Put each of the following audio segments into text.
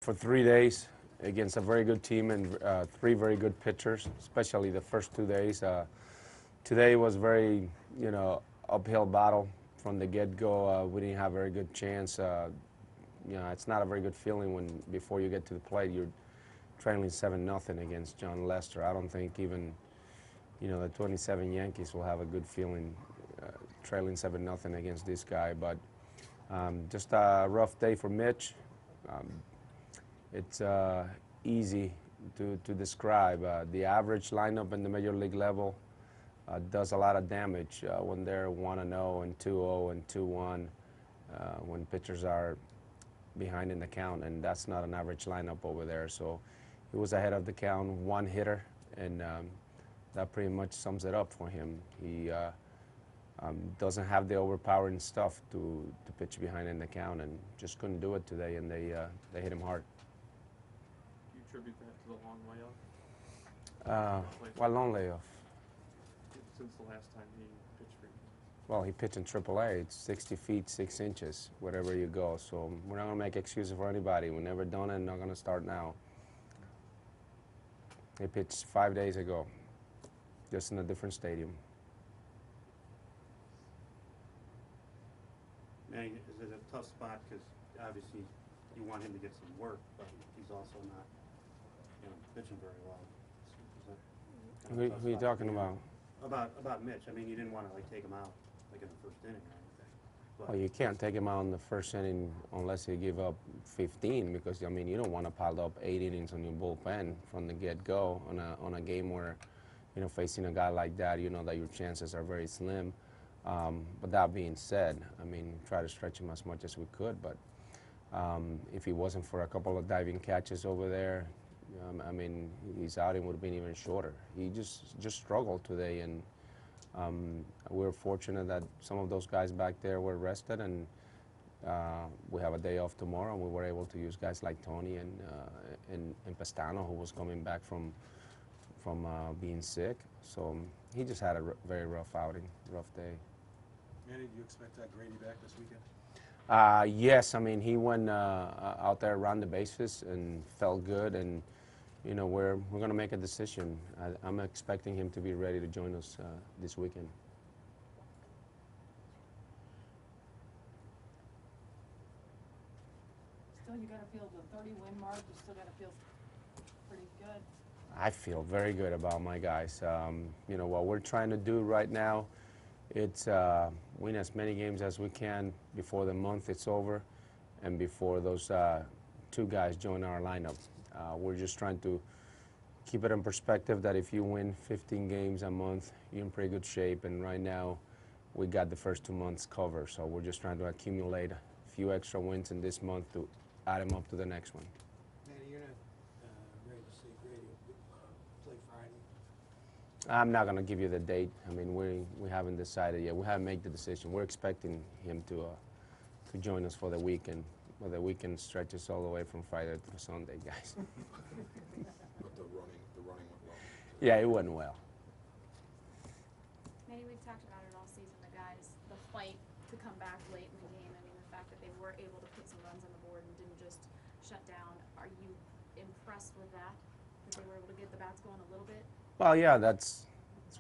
for 3 days against a very good team and three very good pitchers, especially the first 2 days. Today was very, uphill battle from the get-go. We didn't have a very good chance. It's not a very good feeling when before you get to the plate you're trailing 7-0 against John Lester. I don't think even, the 27 Yankees will have a good feeling trailing 7-0 against this guy. But just a rough day for Mitch. It's easy to describe. The average lineup in the major league level does a lot of damage when they're 1-0 and 2-0 and 2-1, when pitchers are behind in the count, and that's not an average lineup over there. So he was ahead of the count, one hitter, and that pretty much sums it up for him. He doesn't have the overpowering stuff to pitch behind in the count, and just couldn't do it today, and they hit him hard. Do you attribute that to the long layoff? What long layoff? Since the last time he pitched for you? Well, he pitched in AAA. It's 60 feet, 6 inches, wherever you go. So we're not going to make excuses for anybody. We've never done it, not going to start now. He pitched 5 days ago, just in a different stadium. Manny, is it a tough spot? Because obviously you want him to get some work, but he's also not, pitching very well. Who are you talking about? About Mitch. I mean, you didn't want to take him out in the first inning or anything. But Well, you can't take him out in the first inning unless you give up 15, because you don't want to pile up 8 innings on your bullpen from the get-go on a game where, facing a guy like that, that your chances are very slim. But that being said, try to stretch him as much as we could. But if it wasn't for a couple of diving catches over there, his outing would have been even shorter. He just struggled today, and we're fortunate that some of those guys back there were rested, and we have a day off tomorrow, and we were able to use guys like Tony and Pastano, who was coming back from being sick. So he just had a very rough outing, rough day. Manny, do you expect Grady back this weekend? Yes, he went out there around the bases and felt good, and we're going to make a decision. I'm expecting him to be ready to join us this weekend. Still, you got to feel the 30-win mark. You still got to feel pretty good. I feel very good about my guys. What we're trying to do right now, it's win as many games as we can before the month is over and before those two guys join our lineup. We're just trying to keep it in perspective that if you win 15 games a month, you're in pretty good shape, and right now we got the first 2 months covered. So we're just trying to accumulate a few extra wins in this month to add them up to the next one. Manny, you're not ready to see Grady play Friday? I'm not going to give you the date. We haven't decided yet. We haven't made the decision. We're expecting him to join us for the weekend. Well, the weekend stretches all the way from Friday to Sunday, guys. But the running went well. Yeah, it went well. Manny, we've talked about it all season, the guys, the fight to come back late in the game. The fact that they were able to put some runs on the board and didn't just shut down. Are you impressed with that? That they were able to get the bats going a little bit? Well, yeah, that's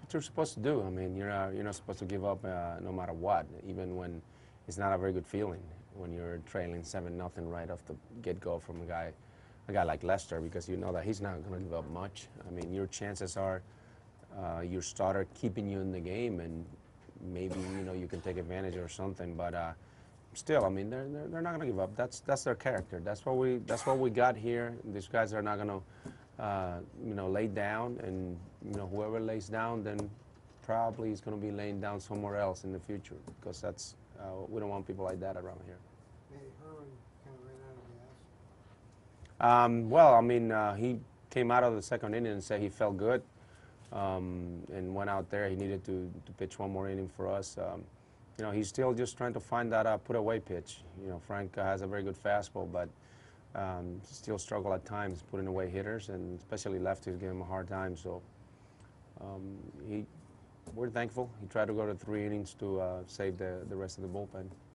what you're supposed to do. You're not supposed to give up no matter what, even when it's not a very good feeling, when you're trailing 7-0 right off the get-go from a guy like Lester, because you know that he's not going to give up much. Your chances are your starter keeping you in the game, and maybe you can take advantage or something. But still, they're not going to give up. That's their character. That's what we got here. These guys are not going to lay down, and whoever lays down, then probably is going to be laying down somewhere else in the future, because that's we don't want people like that around here. Manny, Herman kind of ran out of gas. He came out of the second inning and said he felt good, and went out there. He needed to pitch one more inning for us. He's still just trying to find that put-away pitch. Frank has a very good fastball, but still struggle at times putting away hitters, and especially lefties give him a hard time. So we're thankful. He tried to go to 3 innings to save the rest of the bullpen.